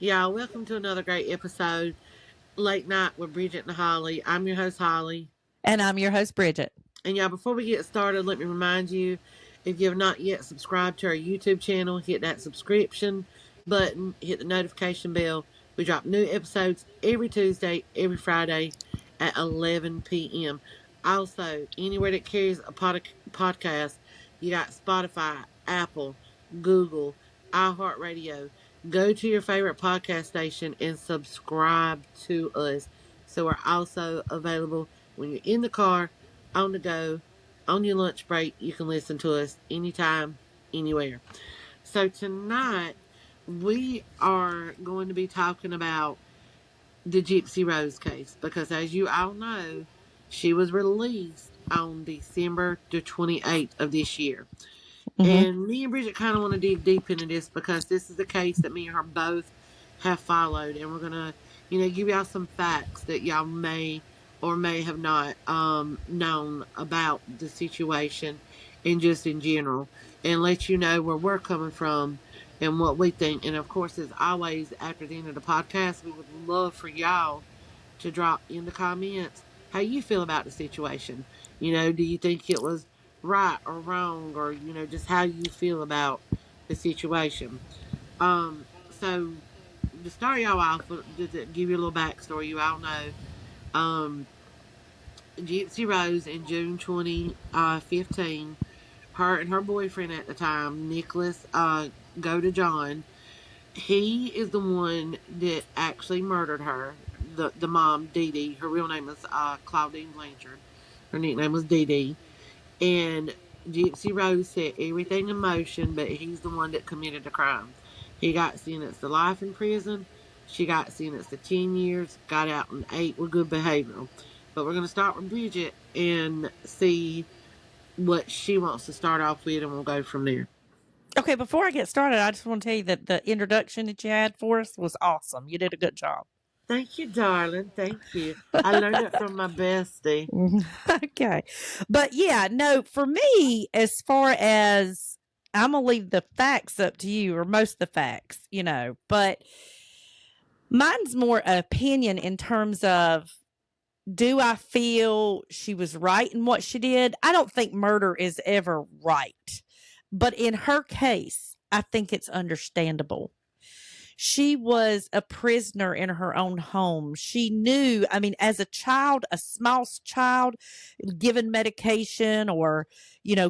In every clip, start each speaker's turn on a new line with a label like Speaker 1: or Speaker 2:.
Speaker 1: Y'all, welcome to another great episode, Late Night with Bridget and Holly. I'm your host, Holly.
Speaker 2: And I'm your host, Bridget.
Speaker 1: And y'all, before we get started, let me remind you, if you have not yet subscribed to our YouTube channel, hit that subscription button, hit the notification bell. We drop new episodes every Tuesday, every Friday at 11 p.m. Also, anywhere that carries a podcast, you got Spotify, Apple, Google, iHeartRadio. Go to your favorite podcast station and subscribe to us. So we're also available when you're in the car, on the go, on your lunch break. You can listen to us anytime, anywhere. So tonight we are going to be talking about the Gypsy Rose case because, as you all know, she was released on December the 28th of this year.
Speaker 2: Mm-hmm.
Speaker 1: And me and Bridget kind of want to dig deep into this because this is a case that me and her both have followed, and we're gonna, give y'all some facts that y'all may or may have not known about the situation and just in general, and let you know where we're coming from and what we think. And of course, as always, after the end of the podcast, we would love for y'all to drop in the comments how you feel about the situation. Do you think it was right or wrong, or just how you feel about the situation? So to start y'all off, just to give you a little backstory, you all know, um, Gypsy Rose in June 2015, her and her boyfriend at the time, Nicholas Go to John, he is the one that actually murdered her. The mom, Dee Dee. Her real name is Claudine Blanchard. Her nickname was Dee Dee. And Gypsy Rose set everything in motion, but he's the one that committed the crime. He got sentenced to life in prison. She got sentenced to 10 years, got out in 8 with good behavior. But we're going to start with Bridget and see what she wants to start off with, and we'll go from there.
Speaker 2: Okay, before I get started, I just want to tell you that the introduction that you had for us was awesome. You did a good job.
Speaker 1: Thank you, darling. Thank you. I learned it from my bestie.
Speaker 2: Okay. But yeah, no, for me, as far as I'm going to leave the facts up to you, or most of the facts, but mine's more opinion in terms of, do I feel she was right in what she did? I don't think murder is ever right. But in her case, I think it's understandable. She was a prisoner in her own home. She knew, I mean, as a child, a small child, given medication or,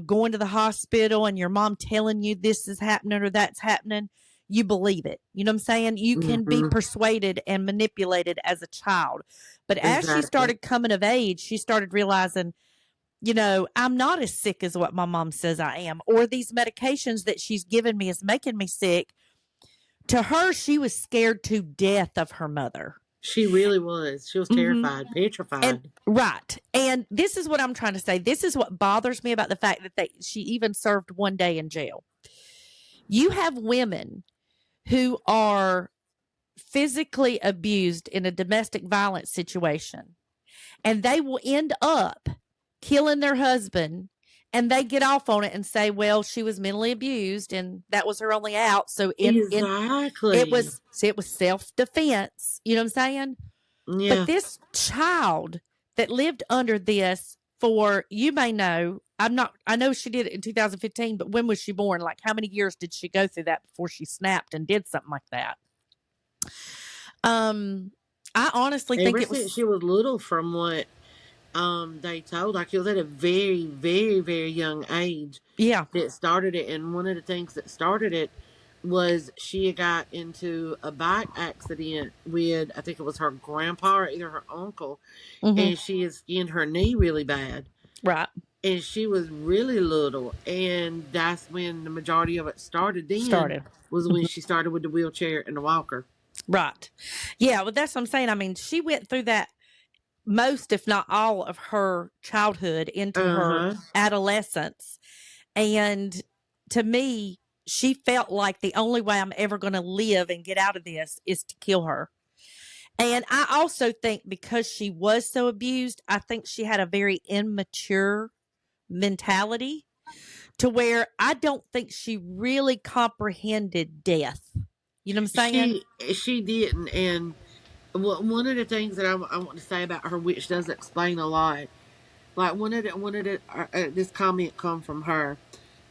Speaker 2: going to the hospital and your mom telling you this is happening or that's happening, you believe it. You know what I'm saying? You can be
Speaker 1: Mm-hmm.
Speaker 2: persuaded and manipulated as a child. But as she
Speaker 1: Exactly.
Speaker 2: started coming of age, she started realizing, I'm not as sick as what my mom says I am, or these medications that she's given me is making me sick. To her, she was scared to death of her mother.
Speaker 1: She really was. She was
Speaker 2: Mm-hmm.
Speaker 1: terrified,
Speaker 2: And
Speaker 1: petrified.
Speaker 2: right. And this is what I'm trying to say. This is what bothers me about the fact that she even served one day in jail. You have women who are physically abused in a domestic violence situation, and they will end up killing their husband, and they get off on it and say, well, she was mentally abused and that was her only out. So it
Speaker 1: Exactly.
Speaker 2: was self-defense. You know what I'm saying? But
Speaker 1: Yeah.
Speaker 2: this child that lived under this for, you may know, I know she did it in 2015, but when was she born? Like, how many years did she go through that before she snapped and did something like that? I honestly think
Speaker 1: Ever
Speaker 2: it
Speaker 1: since she
Speaker 2: was,
Speaker 1: was little, from what they told, like, it was at a very, very, very young age
Speaker 2: yeah.
Speaker 1: that started it. And one of the things that started it was she had got into a bike accident with, I think it was her grandpa or either her uncle,
Speaker 2: Mm-hmm.
Speaker 1: and she had skinned her knee really bad.
Speaker 2: Right.
Speaker 1: And she was really little, and that's when the majority of it started. Then
Speaker 2: Started.
Speaker 1: was when
Speaker 2: Mhm.
Speaker 1: she started with the wheelchair and the walker.
Speaker 2: Right. Yeah. Well, that's what I'm saying. I mean, she went through that most, if not all, of her childhood into her
Speaker 1: Uh-huh.
Speaker 2: adolescence. And to me, she felt like the only way I'm ever going to live and get out of this is to kill her. And I also think because she was so abused, I think she had a very immature mentality to where I don't think she really comprehended death. You know what I'm saying?
Speaker 1: She didn't, and one of the things that I want to say about her, which does explain a lot, like this comment come from her.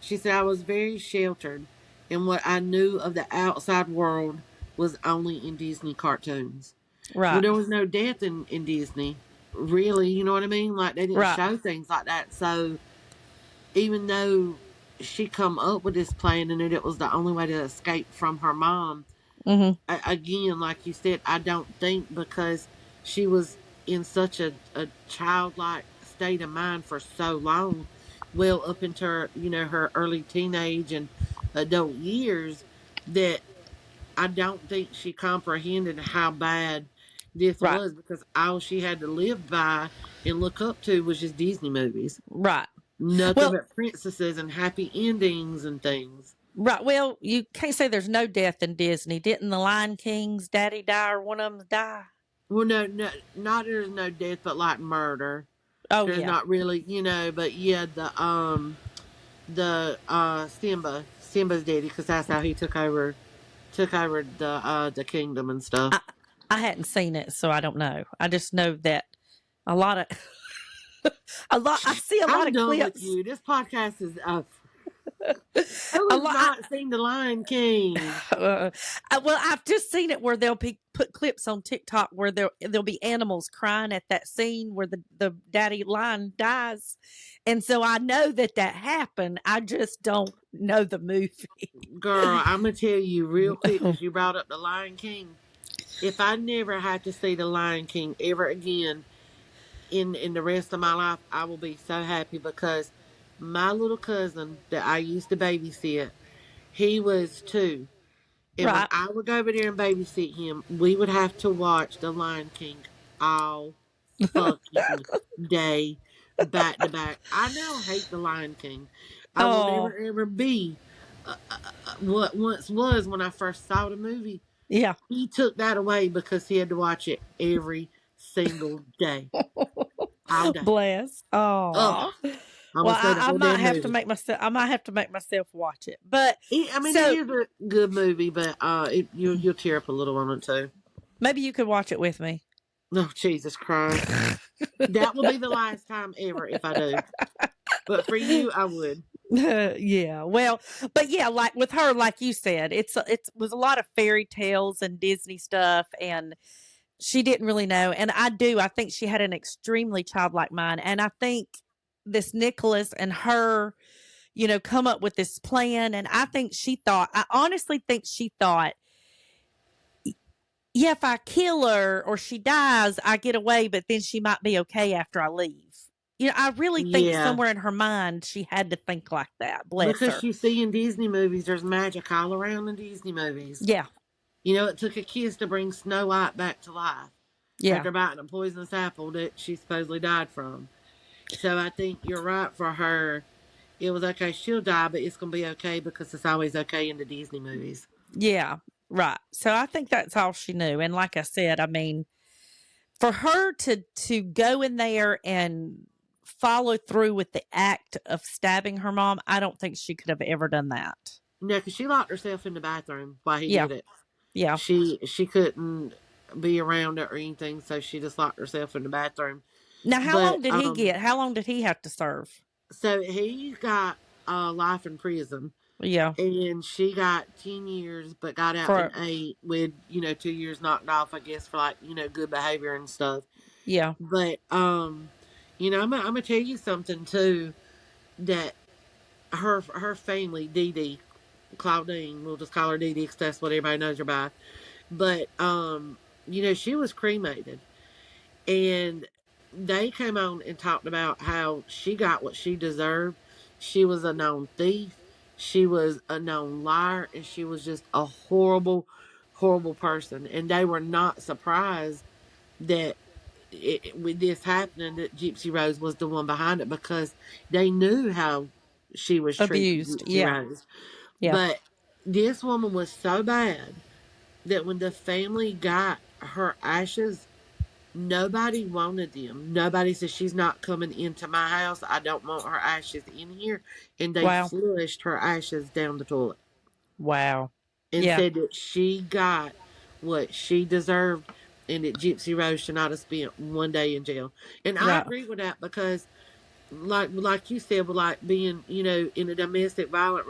Speaker 1: She said, "I was very sheltered, and what I knew of the outside world was only in Disney cartoons. Well,
Speaker 2: Right.
Speaker 1: there was no death in Disney, really. You know what I mean? Like they didn't
Speaker 2: Right.
Speaker 1: show things like that. So even though she come up with this plan and that it was the only way to escape from her mom,
Speaker 2: Mhm.
Speaker 1: again, like you said, I don't think because she was in such a childlike state of mind for so long, well up into her, her early teenage and adult years, that I don't think she comprehended how bad this
Speaker 2: Right.
Speaker 1: was because all she had to live by and look up to was just Disney movies.
Speaker 2: Right.
Speaker 1: Nothing
Speaker 2: Well,
Speaker 1: but princesses and happy endings and things.
Speaker 2: right. Well, you can't say there's no death in Disney. Didn't the Lion King's daddy die or one of them die?
Speaker 1: Well, no, no, not there's no death, but like murder.
Speaker 2: Oh
Speaker 1: There's
Speaker 2: yeah.
Speaker 1: not really, but yeah, Simba's daddy, because that's how he took over the kingdom and stuff.
Speaker 2: I I hadn't seen it, so I don't know. I just know that a lot of I see a lot
Speaker 1: I'm
Speaker 2: of
Speaker 1: done with
Speaker 2: clips.
Speaker 1: you. This podcast is who
Speaker 2: A
Speaker 1: has
Speaker 2: lot.
Speaker 1: not seen the Lion King?
Speaker 2: Well, I've just seen it where they'll put clips on TikTok where there'll be animals crying at that scene where the daddy lion dies, and so I know that happened. I just don't know the movie.
Speaker 1: Girl, I'm gonna tell you real quick because you brought up the Lion King. If I never had to see the Lion King ever again in the rest of my life, I will be so happy because my little cousin that I used to babysit, he was two. And when
Speaker 2: Right.
Speaker 1: I would go over there and babysit him, we would have to watch The Lion King all fucking day, back to back. I now hate The Lion King. I will
Speaker 2: Oh
Speaker 1: never ever be what once was when I first saw the movie.
Speaker 2: yeah.
Speaker 1: He took that away because he had to watch it every single day, all day.
Speaker 2: Bless.
Speaker 1: Ugh,
Speaker 2: Oh.
Speaker 1: I'm
Speaker 2: Well,
Speaker 1: gonna say the
Speaker 2: I
Speaker 1: whole
Speaker 2: might
Speaker 1: damn
Speaker 2: have to
Speaker 1: movie.
Speaker 2: make myself. I might have to make myself watch it. But
Speaker 1: I mean, it
Speaker 2: so
Speaker 1: is a good movie, but you'll tear up a little on it too.
Speaker 2: maybe you could watch it with me.
Speaker 1: Oh, Jesus Christ. That will be the last time ever if I do. But for you, I would.
Speaker 2: Yeah. Well, but yeah, like with her, like you said, it was a lot of fairy tales and Disney stuff, and she didn't really know. And I do. I think she had an extremely childlike mind, and I think this Nicholas and her, come up with this plan, and I think she thought. I honestly think she thought, yeah, if I kill her or she dies, I get away, but then she might be okay after I leave. I really think
Speaker 1: Yeah.
Speaker 2: somewhere in her mind she had to think like that. Bless
Speaker 1: Because
Speaker 2: her.
Speaker 1: you see in Disney movies, there's magic all around in Disney movies.
Speaker 2: Yeah.
Speaker 1: It took a kiss to bring Snow White back to life
Speaker 2: Yeah.
Speaker 1: after biting a poisonous apple that she supposedly died from. So I think you're right for her. It was okay, she'll die, but it's going to be okay because it's always okay in the Disney movies.
Speaker 2: Yeah. Right. So I think that's all she knew. And like I said, I mean, for her to go in there and follow through with the act of stabbing her mom, I don't think she could have ever done that.
Speaker 1: No, because she locked herself in the bathroom while he
Speaker 2: Yeah.
Speaker 1: did it.
Speaker 2: Yeah.
Speaker 1: She couldn't be around it or anything, so she just locked herself in the bathroom.
Speaker 2: Now, how
Speaker 1: But
Speaker 2: long did he get? How long did he have to serve?
Speaker 1: so he got life in prison,
Speaker 2: Yeah.
Speaker 1: and she got 10 years, but got out in
Speaker 2: For
Speaker 1: 8 with 2 years knocked off, I guess, for like good behavior and stuff.
Speaker 2: yeah.
Speaker 1: But I'm gonna tell you something too that her family, Dee Dee, Claudine, we'll just call her Dee Dee because that's what everybody knows her by. But she was cremated, and they came on and talked about how she got what she deserved. She was a known thief, she was a known liar, and she was just a horrible, horrible person. And they were not surprised that with this happening, that Gypsy Rose was the one behind it because they knew how she was treating
Speaker 2: Abused.
Speaker 1: Gypsy
Speaker 2: Yeah.
Speaker 1: Rose.
Speaker 2: Yeah.
Speaker 1: But this woman was so bad that when the family got her ashes, nobody wanted them. Nobody said she's not coming into my house. I don't want her ashes in here. And they
Speaker 2: Wow.
Speaker 1: flushed her ashes down the toilet.
Speaker 2: Wow.
Speaker 1: and
Speaker 2: Yeah.
Speaker 1: said that she got what she deserved and that Gypsy Rose should not have spent 1 day in jail. And I
Speaker 2: Right.
Speaker 1: agree with that because like you said, with like being in a domestic violent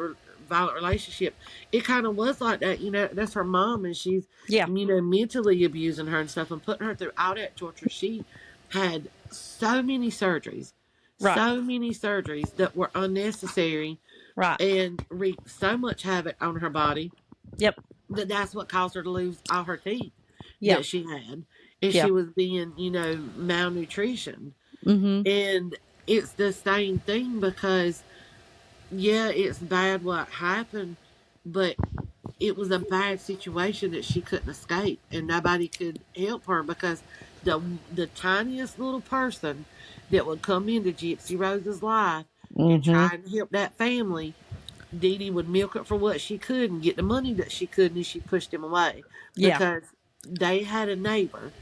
Speaker 1: relationship, it kind of was like that. That's her mom, and she's
Speaker 2: Yeah.
Speaker 1: mentally abusing her and stuff and putting her through all that torture. She had
Speaker 2: Right.
Speaker 1: so many surgeries that were unnecessary
Speaker 2: Right.
Speaker 1: and wreaked so much havoc on her body
Speaker 2: Yep.
Speaker 1: that's what caused her to lose all her teeth
Speaker 2: Yeah.
Speaker 1: that she had, and
Speaker 2: Yeah.
Speaker 1: she was being malnutrition.
Speaker 2: Mm-hmm.
Speaker 1: And it's the same thing because yeah, it's bad what happened, but it was a bad situation that she couldn't escape and nobody could help her because the tiniest little person that would come into Gypsy Rose's life and
Speaker 2: Mm-hmm.
Speaker 1: try and help that family, Dee Dee would milk it for what she could and get the money that she could, and she pushed him away
Speaker 2: Yeah.
Speaker 1: because they had a neighbor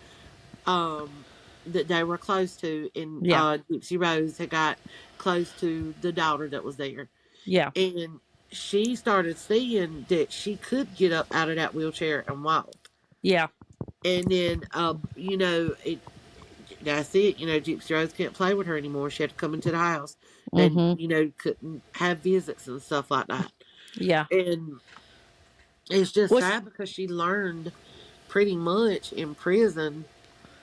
Speaker 1: that they were close to, and
Speaker 2: Yeah.
Speaker 1: Gypsy Rose had got close to the daughter that was there,
Speaker 2: Yeah.
Speaker 1: and she started seeing that she could get up out of that wheelchair and walk.
Speaker 2: Yeah.
Speaker 1: And then, that's it. Gypsy Rose can't play with her anymore. She had to come into the house. Then,
Speaker 2: Mm-hmm.
Speaker 1: couldn't have visits and stuff like that.
Speaker 2: Yeah.
Speaker 1: And it's just
Speaker 2: Well,
Speaker 1: sad because she learned pretty much in prison.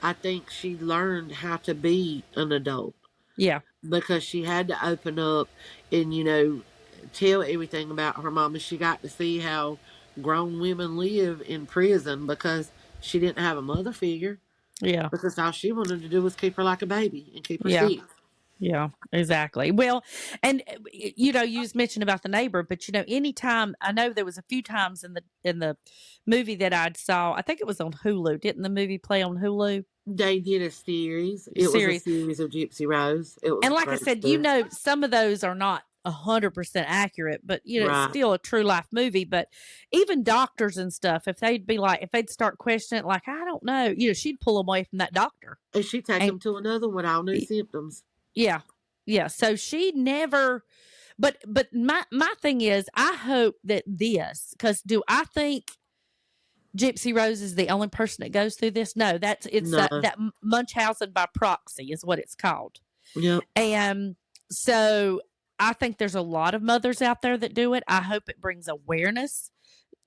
Speaker 1: I think she learned how to be an adult
Speaker 2: yeah.
Speaker 1: because she had to open up and tell everything about her mom, and she got to see how grown women live in prison because she didn't have a mother figure,
Speaker 2: Yeah.
Speaker 1: because all she wanted to do was keep her like a baby and keep her
Speaker 2: Yeah.
Speaker 1: sick.
Speaker 2: Yeah, exactly. Well, and you just mentioned about the neighbor, but anytime I know there was a few times in the movie that I saw, I think it was on Hulu. Didn't the movie play on Hulu
Speaker 1: They did a series. It was a
Speaker 2: series?
Speaker 1: series of Gypsy Rose. It was
Speaker 2: And like I
Speaker 1: great
Speaker 2: said,
Speaker 1: stuff.
Speaker 2: some of those are not 100% accurate, but it's
Speaker 1: Right.
Speaker 2: still a true life movie. But even doctors and stuff, if they'd start questioning it, like I don't know, she'd pull them away from that doctor.
Speaker 1: And she take
Speaker 2: And
Speaker 1: them to another one with all new symptoms.
Speaker 2: yeah, yeah. So she never. But my thing is, I hope that because do I think Gypsy Rose is the only person that goes through this? No, it's
Speaker 1: No.
Speaker 2: that Munchausen by proxy is what it's called.
Speaker 1: Yep.
Speaker 2: And so I think there's a lot of mothers out there that do it. I hope it brings awareness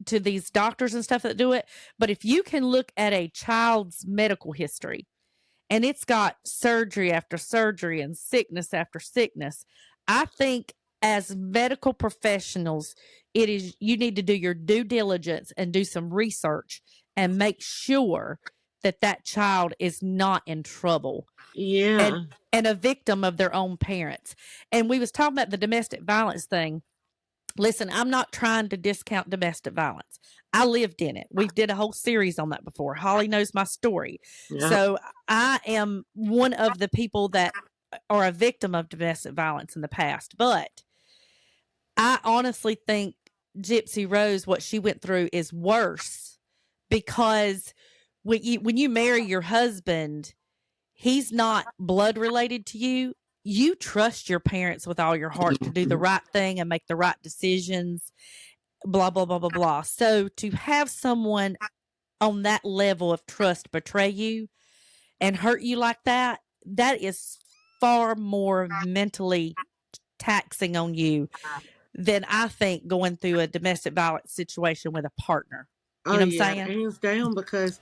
Speaker 2: to these doctors and stuff that do it. But if you can look at a child's medical history and it's got surgery after surgery and sickness after sickness, I think as medical professionals, you need to do your due diligence and do some research and make sure that child is not in trouble and
Speaker 1: Yeah.
Speaker 2: a victim of their own parents. And we was talking about the domestic violence thing. Listen, I'm not trying to discount domestic violence. I lived in it. We did a whole series on that before. Holly knows my story.
Speaker 1: Yep.
Speaker 2: So I am one of the people that are a victim of domestic violence in the past. But I honestly think Gypsy Rose, what she went through is worse because when you marry your husband, he's not blood related to you. You trust your parents with all your heart to do the right thing and make the right decisions, blah, blah, blah, blah, blah. So to have someone on that level of trust betray you and hurt you like that, that is far more mentally taxing on you than I think going through a domestic violence situation with a partner. You
Speaker 1: Oh
Speaker 2: know what I'm
Speaker 1: yeah,
Speaker 2: saying?
Speaker 1: hands down, because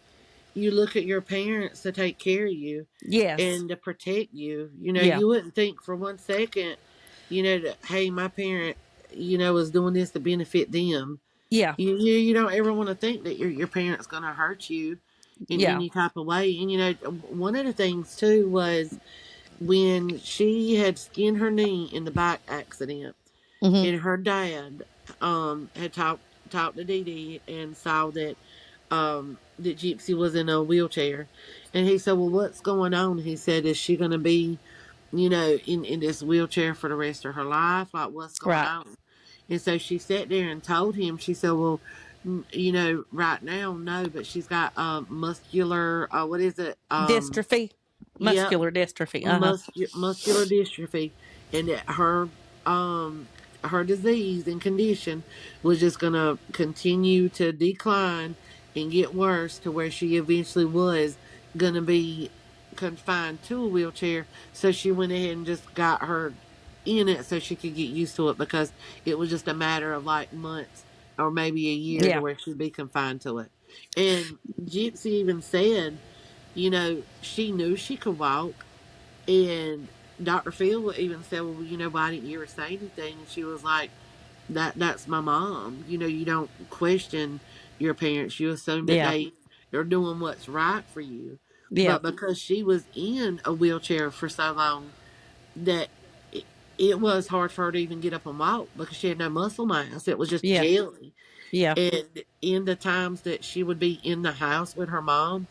Speaker 1: you look at your parents to take care of you
Speaker 2: Yes.
Speaker 1: and to protect you.
Speaker 2: Yeah.
Speaker 1: You wouldn't think for 1 second, that hey, my parent, is doing this to benefit them.
Speaker 2: Yeah.
Speaker 1: You don't ever want to think that your parent's gonna hurt you in
Speaker 2: Yeah.
Speaker 1: any type of way. And one of the things too was when she had skinned her knee in the bike accident,
Speaker 2: Mm-hmm.
Speaker 1: and her dad had talked to Dee Dee and saw that Gypsy was in a wheelchair, and he said, "Well, what's going on?" He said, "Is she going to be, in this wheelchair for the rest of her life? Like, what's going
Speaker 2: Right.
Speaker 1: on?" And so she sat there and told him. She said, "Well, right now, no, but she's got muscular. What is it?
Speaker 2: Dystrophy.
Speaker 1: Yep,
Speaker 2: Muscular dystrophy. Uh huh.
Speaker 1: muscular dystrophy, and that her her disease and condition was just going to continue to decline and get worse to where she eventually was going to be confined to a wheelchair. So she went ahead and just got her in it so she could get used to it, because it was just a matter of like months or maybe a year to
Speaker 2: Yeah.
Speaker 1: where she'd be confined to it. And Gypsy even said, she knew she could walk. And Dr. Phil even said, well, why didn't you ever say anything? And she was like, that's my mom. You don't question your parents. You assume that
Speaker 2: Yeah.
Speaker 1: they're doing what's right for you.
Speaker 2: Yeah.
Speaker 1: But because she was in a wheelchair for so long, that it was hard for her to even get up and walk because she had no muscle mass. It was just
Speaker 2: Yeah.
Speaker 1: jelly.
Speaker 2: Yeah.
Speaker 1: And in the times that she would be in the house with her mom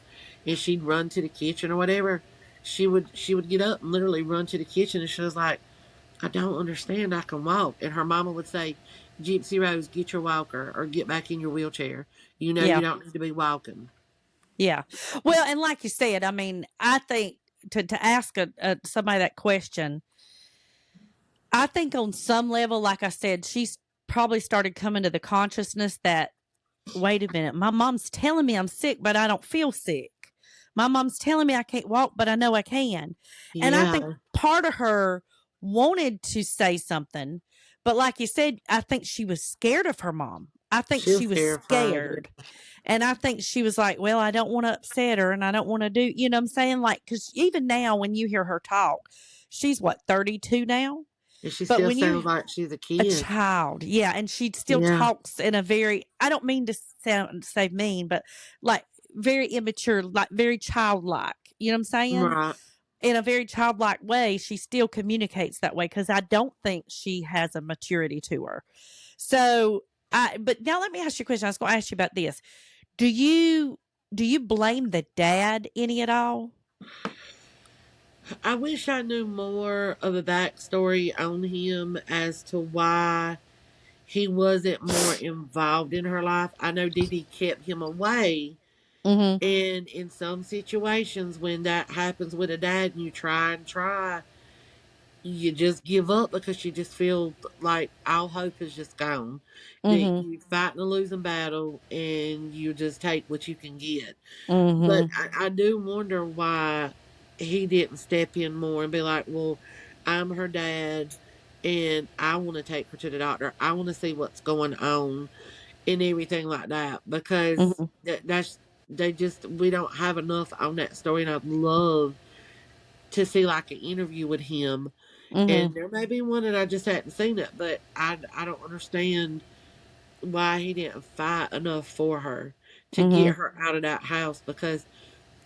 Speaker 1: and she'd run to the kitchen or whatever, she would get up and literally run to the kitchen, and she was like, I don't understand, I can walk. And her mama would say, Gypsy Rose, get your walker or get back in your wheelchair. You
Speaker 2: Yeah.
Speaker 1: don't need to be walking.
Speaker 2: Yeah. Well, and like you said, I mean, I think to ask somebody that question, I think on some level, like I said, she's probably started coming to the consciousness that, wait a minute, my mom's telling me I'm sick, but I don't feel sick. My mom's telling me I can't walk, but I know I can. And I think
Speaker 1: Yeah.
Speaker 2: part of her wanted to say something, but like you said, I think she was scared of her mom. I think
Speaker 1: She
Speaker 2: she
Speaker 1: was
Speaker 2: was
Speaker 1: terrified.
Speaker 2: scared. And I think she was like, well, I don't want to upset her and I don't want to do, you know what I'm saying? Like, because even now, when you hear her talk, she's what, 32 now?
Speaker 1: And she
Speaker 2: But
Speaker 1: still
Speaker 2: when you
Speaker 1: sounds like she's a
Speaker 2: a
Speaker 1: kid.
Speaker 2: child, yeah, and she still
Speaker 1: Yeah.
Speaker 2: talks in a very, I don't mean to say mean, but like very immature, like very childlike. You know what I'm saying?
Speaker 1: Right.
Speaker 2: In a very childlike way, she still communicates that way because I don't think she has a maturity to her. So but now let me ask you a question. I was going to ask you about this. Do you blame the dad any at all?
Speaker 1: I wish I knew more of the backstory on him as to why he wasn't more involved in her life. I know Dee Dee kept him away.
Speaker 2: Mm-hmm.
Speaker 1: And in some situations, when that happens with a dad and you try and try, you just give up because you just feel like all hope is just gone. That
Speaker 2: Mm-hmm.
Speaker 1: you fighting a losing battle and you just take what you can get. But
Speaker 2: Mm-hmm.
Speaker 1: I do wonder why he didn't step in more and be like, well, I'm her dad and I want to take her to the doctor. I want to see what's going on and everything like that, because
Speaker 2: Mm-hmm.
Speaker 1: that's they just we don't have enough on that story, and I'd love to see like an interview with him.
Speaker 2: Mm-hmm.
Speaker 1: And there may be one and I just hadn't seen it, but I don't understand why he didn't fight enough for her to
Speaker 2: Mm-hmm.
Speaker 1: get her out of that house, because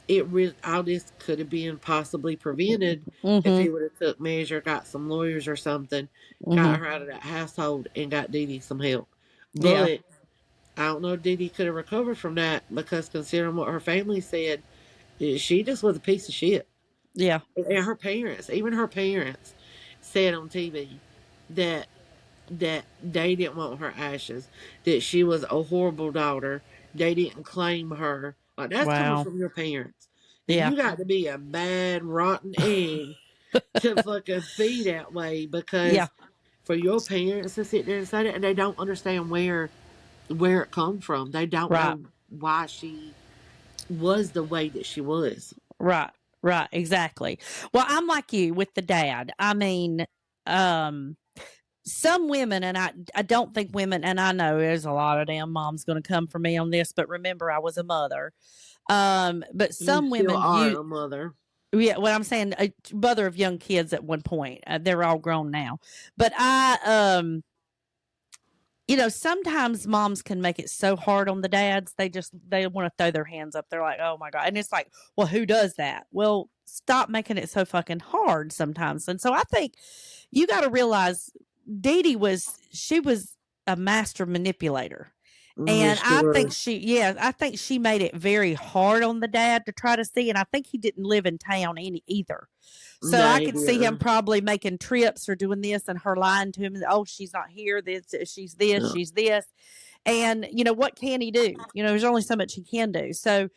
Speaker 1: it really all this could have been possibly prevented if
Speaker 2: Mm-hmm.
Speaker 1: he would have took measure, got some lawyers or something,
Speaker 2: Mm-hmm.
Speaker 1: got her out of that household and got Dee Dee some help.
Speaker 2: Yeah.
Speaker 1: But I don't know if Dee Dee could have recovered from that, because considering what her family said, she just was a piece of shit.
Speaker 2: Yeah.
Speaker 1: And her parents, even her parents, said on TV that they didn't want her ashes, that she was a horrible daughter. They didn't claim her. Like, that's coming
Speaker 2: Wow.
Speaker 1: from your parents. Now
Speaker 2: Yeah.
Speaker 1: you got to be a bad rotten egg to fucking be that way,
Speaker 2: Yeah.
Speaker 1: because for your parents to sit there and say that, and they don't understand where it come from. They don't
Speaker 2: Right.
Speaker 1: know why she was the way that she was.
Speaker 2: Right. Right. Exactly. Well, I'm like you with the dad. I mean, um, some women, and I don't think women, and I know there's a lot of damn moms going to come for me on this, but remember, I was a mother. But
Speaker 1: You
Speaker 2: some
Speaker 1: still
Speaker 2: women,
Speaker 1: are a mother.
Speaker 2: yeah, what I'm saying, a mother of young kids at one point. They're all grown now, but sometimes moms can make it so hard on the dads. They want to throw their hands up. They're like, oh my God. And it's like, well, who does that? Well, stop making it so fucking hard sometimes. And so I think you got to realize Dee Dee she was a master manipulator. And
Speaker 1: Yes, she was.
Speaker 2: I think she made it very hard on the dad to try to see. And I think he didn't live in town either. So
Speaker 1: No,
Speaker 2: I
Speaker 1: he
Speaker 2: could see him
Speaker 1: didn't.
Speaker 2: probably making trips or doing this and her lying to him. Oh, she's not here. She's this,
Speaker 1: No.
Speaker 2: she's this. And, what can he do? There's only so much he can do. So,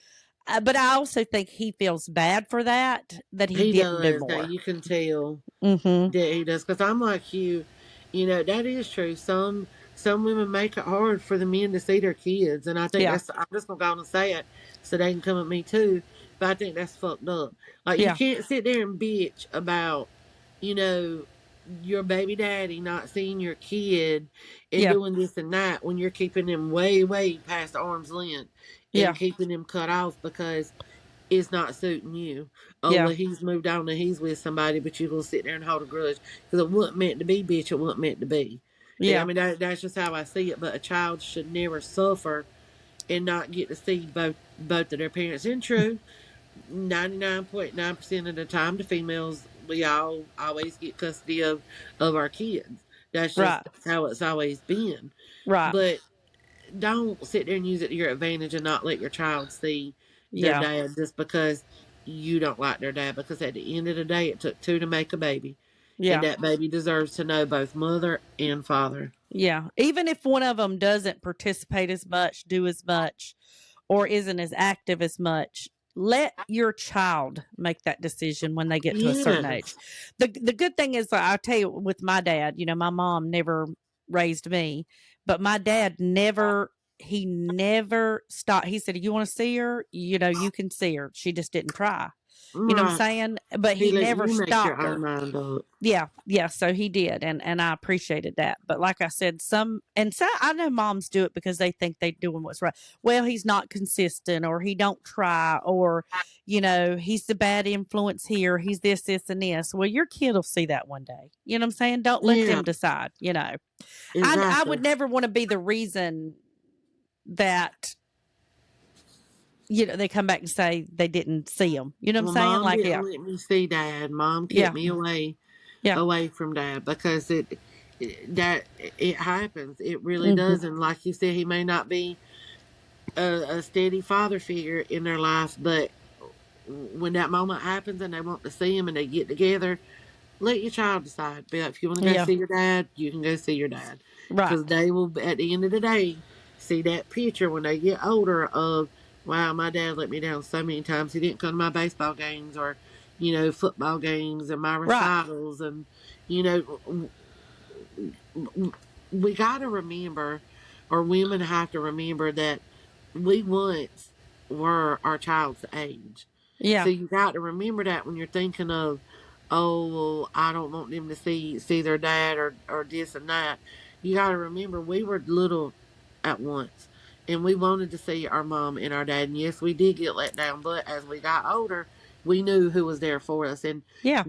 Speaker 2: but I also think he feels bad for that he
Speaker 1: He
Speaker 2: didn't do
Speaker 1: does. Now
Speaker 2: more.
Speaker 1: you can tell
Speaker 2: Mm
Speaker 1: that he does. Because I'm like you. That is true. Some women make it hard for the men to see their kids, and I think
Speaker 2: Yeah.
Speaker 1: that's. I'm just gonna go on and say it, so they can come at me too. But I think that's fucked up. Like you
Speaker 2: Yeah.
Speaker 1: can't sit there and bitch about, you know, your baby daddy not seeing your kid and
Speaker 2: Yeah.
Speaker 1: doing this and that when you're keeping them way, way past arm's length and
Speaker 2: Yeah.
Speaker 1: keeping them cut off because it's not suiting you. Oh,
Speaker 2: Yeah.
Speaker 1: well, he's moved on and he's with somebody, but you're going to sit there and hold a grudge because it wasn't meant to be, bitch. It wasn't meant to be. And I
Speaker 2: Yeah.
Speaker 1: mean, that's just how I see it. But a child should never suffer and not get to see both of their parents. And true, 99.9% of the time, the females, we all always get custody of our kids. That's just
Speaker 2: Right.
Speaker 1: how it's always been.
Speaker 2: Right.
Speaker 1: But don't sit there and use it to your advantage and not let your child see their
Speaker 2: Yeah.
Speaker 1: dad just because you don't like their dad. Because at the end of the day, it took two to make a baby, and
Speaker 2: Yeah.
Speaker 1: that baby deserves to know both mother and father.
Speaker 2: Yeah. Even if one of them doesn't participate as much, do as much, or isn't as active as much, let your child make that decision when they get to a certain age.
Speaker 1: Yes,
Speaker 2: The good thing is, I'll tell you, with my dad, my mom never raised me, but my dad never, he never stopped. He said, "You want to see her? You can see her. She just didn't try." You know what I'm
Speaker 1: right.
Speaker 2: saying? But
Speaker 1: He
Speaker 2: he
Speaker 1: let
Speaker 2: never
Speaker 1: you make your
Speaker 2: stopped
Speaker 1: own
Speaker 2: her.
Speaker 1: mind up.
Speaker 2: Yeah, yeah, so he did, and I appreciated that. But like I said, some I know moms do it because they think they're doing what's right. Well, he's not consistent, or he don't try, or he's the bad influence here. He's this, and this. Well, your kid will see that one day. You know what I'm saying? Don't let
Speaker 1: Yeah,
Speaker 2: them decide. I
Speaker 1: exactly.
Speaker 2: would never want to be the reason that they come back and say they didn't see him. You know what I'm
Speaker 1: Well,
Speaker 2: saying?
Speaker 1: mom
Speaker 2: Like,
Speaker 1: didn't
Speaker 2: yeah,
Speaker 1: let me see dad. Mom kept
Speaker 2: yeah,
Speaker 1: me
Speaker 2: yeah,
Speaker 1: away from dad because that it happens. It really
Speaker 2: hmm,
Speaker 1: does. And like you said, he may not be a steady father figure in their life, but when that moment happens and they want to see him and they get together, let your child decide. But if you want to go
Speaker 2: yeah,
Speaker 1: see your dad, you can go see your dad,
Speaker 2: right,
Speaker 1: because they will at the end of the day see that picture when they get older of, wow, my dad let me down so many times. He didn't come to my baseball games or football games and my
Speaker 2: right,
Speaker 1: recitals. And you know we got to remember, or women have to remember, that we once were our child's age. So
Speaker 2: yeah,
Speaker 1: you got to remember that when you're thinking of, oh, well, I don't want them to see their dad or this and that. You got to remember we were little at once, and we wanted to see our mom and our dad. And yes, we did get let down, but as we got older, we knew who was there for us, and
Speaker 2: yeah,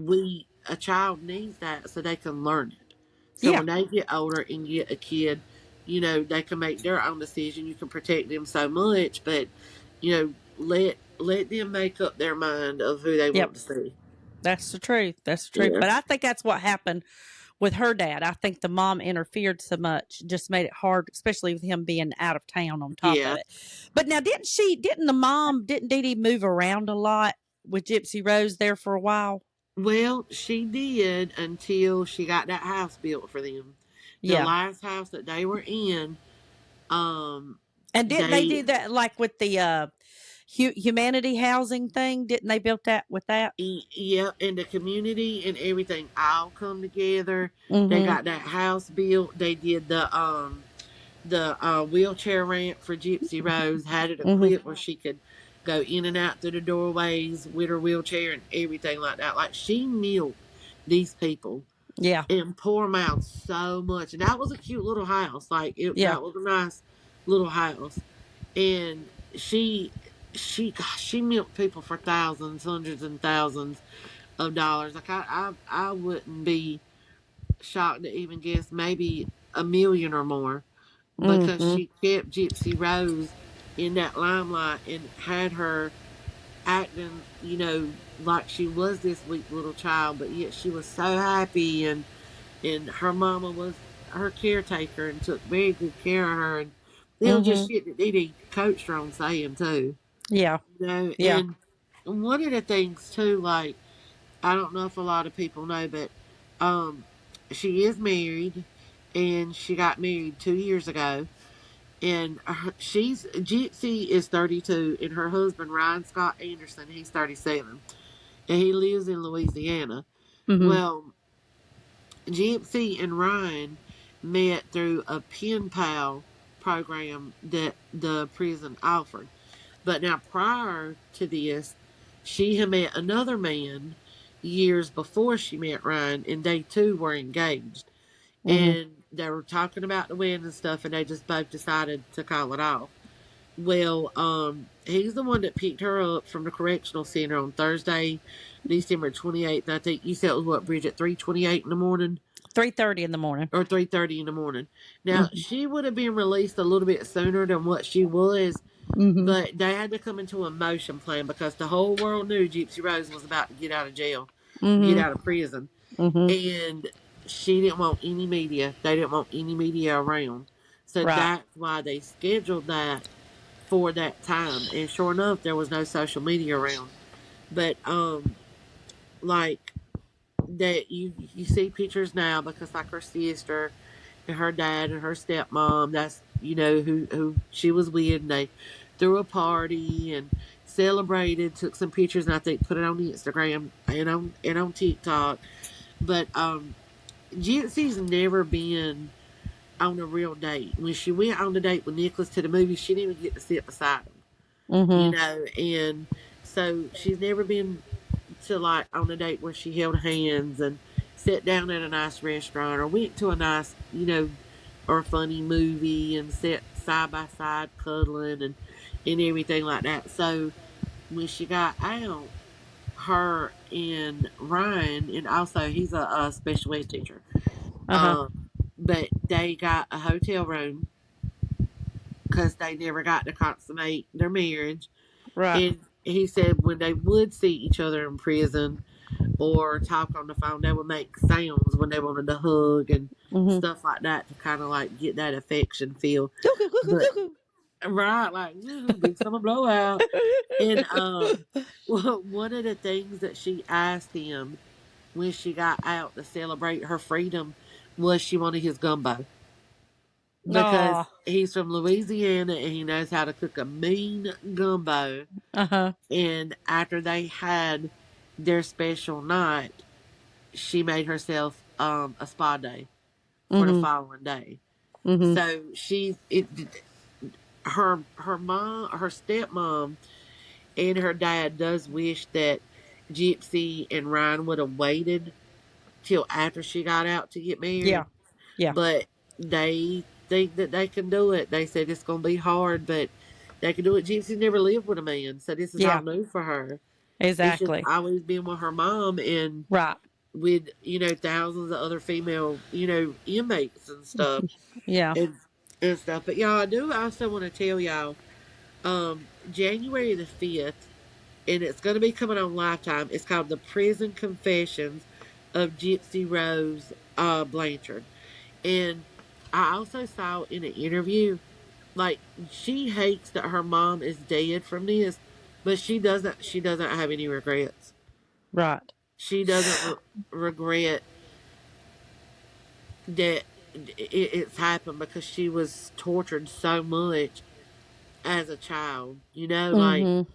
Speaker 1: a child needs that so they can learn it. So
Speaker 2: yeah.
Speaker 1: when they get older and get a kid, they can make their own decision. You can protect them so much, but let them make up their mind of who they
Speaker 2: Yep.
Speaker 1: want to see.
Speaker 2: That's the truth. That's the truth.
Speaker 1: Yeah.
Speaker 2: But I think that's what happened with her dad. I think the mom interfered so much, just made it hard, especially with him being out of town on top of
Speaker 1: Yeah.
Speaker 2: it. But now, didn't Dee Dee move around a lot with Gypsy Rose there for a while?
Speaker 1: Well, she did until she got that house built for them. The
Speaker 2: Yeah.
Speaker 1: last house that they were in, um,
Speaker 2: And didn't they
Speaker 1: they
Speaker 2: do that like with the humanity housing thing? Didn't they built that with that?
Speaker 1: yeah, and the community and everything all come together. They
Speaker 2: Mm
Speaker 1: got that house built. They did the wheelchair ramp for Gypsy Rose, had it
Speaker 2: hmm. Mm hmm.
Speaker 1: equipped where she could go in and out through the doorways with her wheelchair and everything like that. Like she milked these people
Speaker 2: Yeah.
Speaker 1: and pour them out so much. And that was a cute little house. Like
Speaker 2: Yeah.
Speaker 1: that was a nice little house. And gosh, she milked people for thousands, hundreds and thousands of dollars. Like I wouldn't be shocked to even guess maybe a million or more,
Speaker 2: Mm
Speaker 1: because
Speaker 2: hmm.
Speaker 1: she kept Gypsy Rose in that limelight and had her acting, like she was this weak little child, but yet she was so happy, and her mama was her caretaker and took very good care of her, and it
Speaker 2: Mm
Speaker 1: was just
Speaker 2: hmm.
Speaker 1: shit that Dee Dee coached her on saying too,
Speaker 2: Yeah. Yeah.
Speaker 1: and one of the things too, like, I don't know if a lot of people know, but um, she is married, and she got married 2 years ago, and she's Gypsy is 32, and her husband Ryan Scott Anderson, he's 37, and he lives in Louisiana.
Speaker 2: Mm hmm.
Speaker 1: Well, Gypsy and Ryan met through a pen pal program that the prison offered. But now, prior to this, she had met another man years before she met Ryan, and they too were engaged.
Speaker 2: Mhm.
Speaker 1: And they were talking about the wedding and stuff, and they just both decided to call it off. Well, he's the one that picked her up from the correctional center on Thursday, December 28th. I think you said it was what, Bridget, 3:28 in the morning
Speaker 2: 3:30 in the morning.
Speaker 1: or 3:30 in the morning. Now
Speaker 2: Mhm.
Speaker 1: she would have been released a little bit sooner than what she was,
Speaker 2: Mhm.
Speaker 1: but they had to come into a motion plan because the whole world knew Gypsy Rose was about to get out of jail, get
Speaker 2: Mhm.
Speaker 1: out of prison,
Speaker 2: Mhm.
Speaker 1: and she didn't want any media. They didn't want any media around, so
Speaker 2: Right.
Speaker 1: that's why they scheduled that for that time. And sure enough, there was no social media around. But like that, you see pictures now because like her sister and her dad and her stepmom, that's who she was with, and they threw a party and celebrated, took some pictures, and I think put it on the Instagram and on TikTok. But Jitsy's never been on a real date. When she went on the date with Nicholas to the movie, she didn't even get to sit beside him,
Speaker 2: Mhm.
Speaker 1: and so she's never been to like on a date where she held hands and sat down at a nice restaurant or went to a nice, or a funny movie and sat side by side cuddling and everything like that. So when she got out, her and Ryan, and also he's a special ed teacher,
Speaker 2: Uh-huh.
Speaker 1: um, but they got a hotel room because they never got to consummate their marriage.
Speaker 2: Right.
Speaker 1: And he said when they would see each other in prison or talk on the phone, they would make sounds when they wanted to hug and
Speaker 2: Mhm.
Speaker 1: stuff like that to kind of like get that affection feel.
Speaker 2: Cuckoo, cuckoo,
Speaker 1: But
Speaker 2: cuckoo.
Speaker 1: right, like woohoo, big summer blowout. And well, one of the things that she asked him when she got out to celebrate her freedom was she wanted his gumbo because
Speaker 2: Aw.
Speaker 1: he's from Louisiana and he knows how to cook a mean gumbo.
Speaker 2: Uh-huh.
Speaker 1: And after they had their special night, she made herself a spa day for the
Speaker 2: Mhm.
Speaker 1: following day.
Speaker 2: Mhm.
Speaker 1: So her mom, her stepmom, and her dad does wish that Gypsy and Ryan would have waited till after she got out to get
Speaker 2: Yeah.
Speaker 1: married,
Speaker 2: Yeah.
Speaker 1: but they think that they can do it. They said it's gonna be hard, but they can do it. Gypsy never lived with a man, so this is all
Speaker 2: Yeah.
Speaker 1: new for her. It's just
Speaker 2: Exactly.
Speaker 1: always been with her mom and
Speaker 2: Right.
Speaker 1: with thousands of other female inmates and stuff
Speaker 2: Yeah.
Speaker 1: and stuff. But y'all, I do also want to tell y'all, January the 5th, and it's going to be coming on Lifetime. It's called The Prison Confessions of Gypsy Rose Blanchard. And I also saw in an interview, like, she hates that her mom is dead from this, but she doesn't have any regrets.
Speaker 2: Right.
Speaker 1: She doesn't regret that it's happened because she was tortured so much as a child. Like
Speaker 2: Mhm.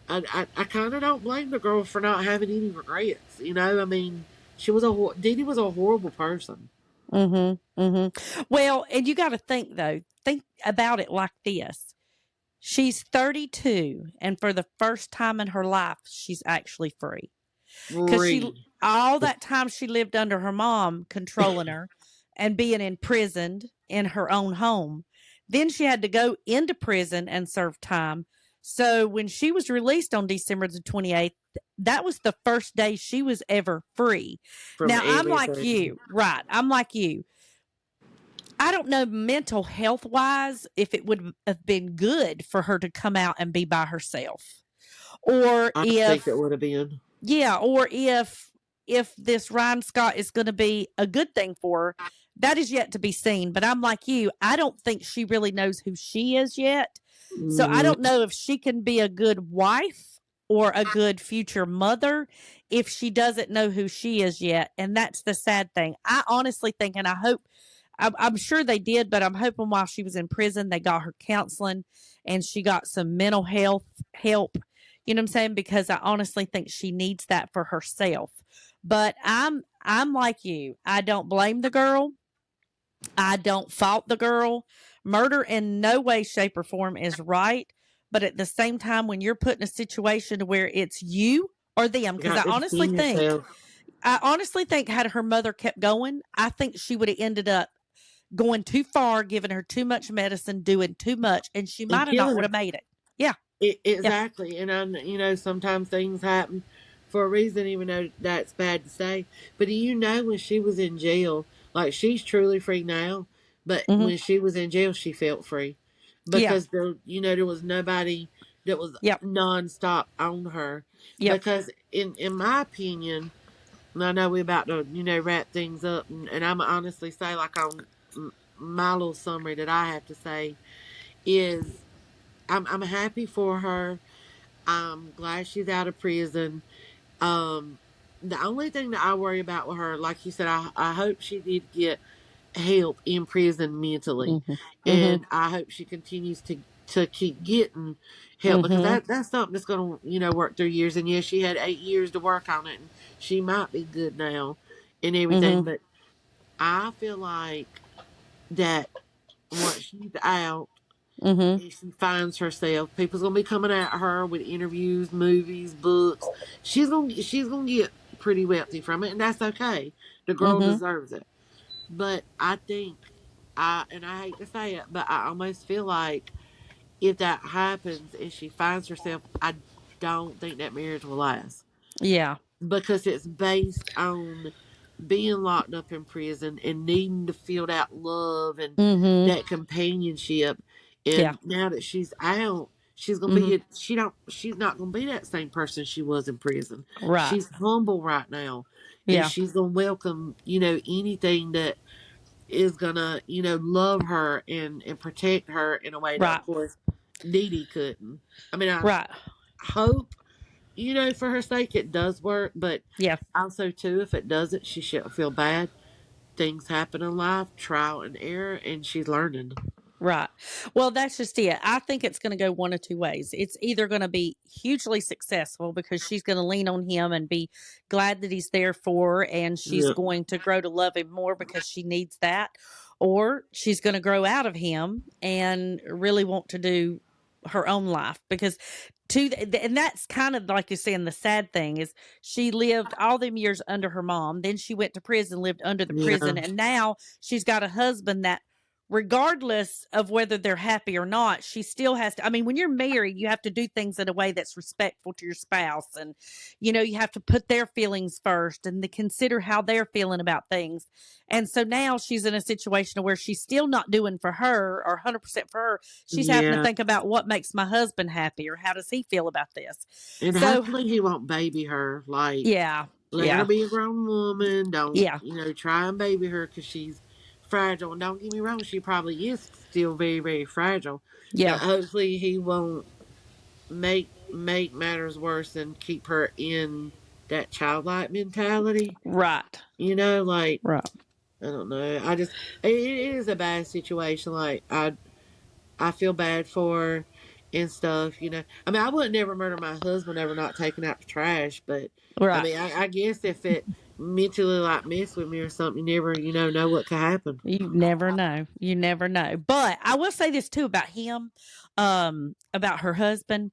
Speaker 1: I kind of don't blame the girl for not having any regrets. I mean, she was Didi was a horrible person.
Speaker 2: Mhm. Mhm. Well, and you got to think though. Think about it like this. She's 32 and for the first time in her life she's actually free. Cuz she
Speaker 1: Free
Speaker 2: all that time she lived under her mom controlling her and being imprisoned in her own home. Then she had to go into prison and serve time. So when she was released on December the 28th, that was the first day she was ever free.
Speaker 1: from
Speaker 2: Now, I'm like
Speaker 1: everything.
Speaker 2: you, right? I'm like you. I don't know mental health wise if it would have been good for her to come out and be by herself. Or
Speaker 1: I don't think it
Speaker 2: if
Speaker 1: would have been.
Speaker 2: yeah, or if this Ryan Scott is going to be a good thing for her, that is yet to be seen. But I'm like you, I don't think she really knows who she is yet. So I
Speaker 1: Mm,
Speaker 2: don't know if she can be a good wife or a good future mother if she doesn't know who she is yet. And that's the sad thing. I honestly think, and I hope, I'm sure they did, but I'm hoping while she was in prison, they got her counseling and she got some mental health help. You know what I'm saying? Because I honestly think she needs that for herself. But I'm like you. I don't blame the girl. I don't fault the girl. Murder in no way, shape, or form is right. But at the same time, when you're put in a situation where it's you or them,
Speaker 1: You
Speaker 2: because
Speaker 1: got to defend yourself.
Speaker 2: I honestly think had her mother kept going, I think she would have ended up going too far, giving her too much medicine, doing too much, and she
Speaker 1: And
Speaker 2: might have not
Speaker 1: killing
Speaker 2: would
Speaker 1: her.
Speaker 2: have made it. Yeah, yeah.
Speaker 1: Exactly. And sometimes things happen for a reason, even though that's bad to say. But do you know when she was in jail, like she's truly free now, but
Speaker 2: Mm-hmm.
Speaker 1: when she was in jail, she felt free
Speaker 2: Yeah.
Speaker 1: because there was nobody that was
Speaker 2: Yep.
Speaker 1: nonstop on her.
Speaker 2: Yep.
Speaker 1: Because in my opinion, and I know we're about to wrap things up, and I'm honestly say like on my little summary that I have to say is I'm happy for her. I'm glad she's out of prison. Um, the only thing that I worry about with her, like you said, I hope she did get help in prison mentally,
Speaker 2: Mm-hmm. Mm-hmm.
Speaker 1: and I hope she continues to keep getting help because
Speaker 2: Mm-hmm.
Speaker 1: that's something that's going to work through years. And yes, she had 8 years to work on it, and she might be good now and everything.
Speaker 2: Mm-hmm.
Speaker 1: But I feel like that once she's out
Speaker 2: Mm-hmm.
Speaker 1: and she finds herself, people's gonna be coming at her with interviews, movies, books. She's gonna get pretty wealthy from it, and that's okay. The girl
Speaker 2: Mm-hmm.
Speaker 1: deserves it. But I think I hate to say it, but I almost feel like if that happens and she finds herself, I don't think that marriage will last
Speaker 2: Yeah.
Speaker 1: because it's based on being locked up in prison and needing to feel that love and
Speaker 2: Mm-hmm.
Speaker 1: that companionship.
Speaker 2: Yeah.
Speaker 1: And now that she's out, she's gonna
Speaker 2: Mm-hmm.
Speaker 1: be she's not gonna be that same person she was in prison.
Speaker 2: Right.
Speaker 1: She's humble right now, and
Speaker 2: Yeah.
Speaker 1: she's gonna welcome anything that is gonna love her and protect her in a way that of
Speaker 2: Right.
Speaker 1: course Dee Dee couldn't. I mean, I
Speaker 2: Right.
Speaker 1: hope for her sake it does work, but
Speaker 2: Yeah.
Speaker 1: also too if it doesn't, she shouldn't feel bad. Things happen in life, trial and error, and she's learning.
Speaker 2: Right. Well, that's just it. I think it's going to go one of two ways. It's either going to be hugely successful because she's going to lean on him and be glad that he's there for her, and she's
Speaker 1: Yeah.
Speaker 2: going to grow to love him more because she needs that, or she's going to grow out of him and really want to do her own life because and that's kind of like you're saying the sad thing is she lived all them years under her mom, then she went to prison, lived under the
Speaker 1: Yeah.
Speaker 2: prison, and now she's got a husband that regardless of whether they're happy or not, she still has to. I mean, when you're married, you have to do things in a way that's respectful to your spouse. And, you have to put their feelings first and to consider how they're feeling about things. And so now she's in a situation where she's still not doing for her or 100% for her. She's having to
Speaker 1: Yeah.
Speaker 2: think about what makes my husband happy or how does he feel about this.
Speaker 1: And
Speaker 2: So,
Speaker 1: hopefully he won't baby her. Like,
Speaker 2: yeah,
Speaker 1: let her
Speaker 2: yeah,
Speaker 1: be a grown woman. Don't,
Speaker 2: yeah,
Speaker 1: try and baby her because she's fragile. And don't get me wrong, she probably is still very, very fragile.
Speaker 2: yeah,
Speaker 1: But hopefully he won't make matters worse and keep her in that childlike mentality.
Speaker 2: right,
Speaker 1: Like
Speaker 2: right,
Speaker 1: I don't know. It is a bad situation. Like I feel bad for her and stuff. I mean, I would never murder my husband over not taking out the trash, but I
Speaker 2: right.
Speaker 1: mean, I guess if it mentally like mess with me or something, you never know what could happen.
Speaker 2: You never know. You never know. But I will say this too about him, about her husband.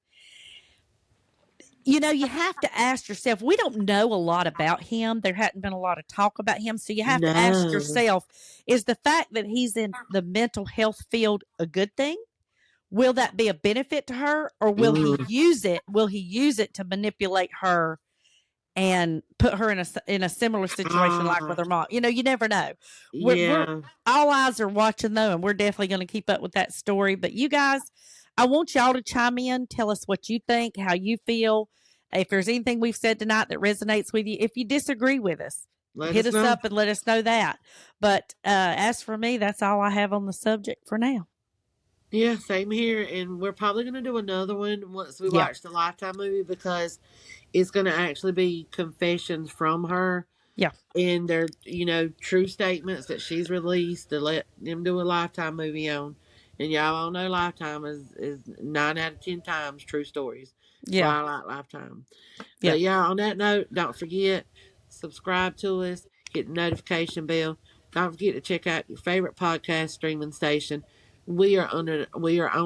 Speaker 2: You have to ask yourself, we don't know a lot about him. There hadn't been a lot of talk about him. So you have to ask
Speaker 1: No.
Speaker 2: yourself, is the fact that he's in the mental health field a good thing? Will that be a benefit to her? Or will he
Speaker 1: Mm.
Speaker 2: use it? Will he use it to manipulate her and put her in a similar situation like with
Speaker 1: Ah.
Speaker 2: her mom? You never know. We're
Speaker 1: Yeah.
Speaker 2: all eyes are watching though, and we're definitely going to keep up with that story. But you guys, I want y'all to chime in, tell us what you think, how you feel. If there's anything we've said tonight that resonates with you, if you disagree with us,
Speaker 1: Let
Speaker 2: hit
Speaker 1: us
Speaker 2: us
Speaker 1: know.
Speaker 2: up and let us know that. But as for me, that's all I have on the subject for now.
Speaker 1: Yeah, same here. And we're probably going to do another one once we
Speaker 2: Yeah,
Speaker 1: watch the Lifetime movie because it's going to actually be confessions from her
Speaker 2: yeah,
Speaker 1: and their true statements that she's released to let them do a Lifetime movie on. And y'all all know Lifetime is 9 out of 10 times true stories. That's
Speaker 2: yeah,
Speaker 1: why I like Lifetime.
Speaker 2: yeah.
Speaker 1: But yeah, on that note, don't forget, subscribe to us, hit the notification bell. Don't forget to check out your favorite podcast streaming station. We are on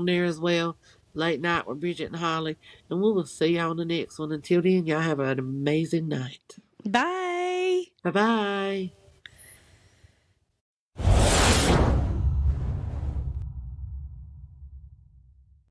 Speaker 1: there as well. Late night with Bridget and Holly. And we will see you on the next one. Until then, y'all have an amazing night.
Speaker 2: Bye.
Speaker 1: Bye bye.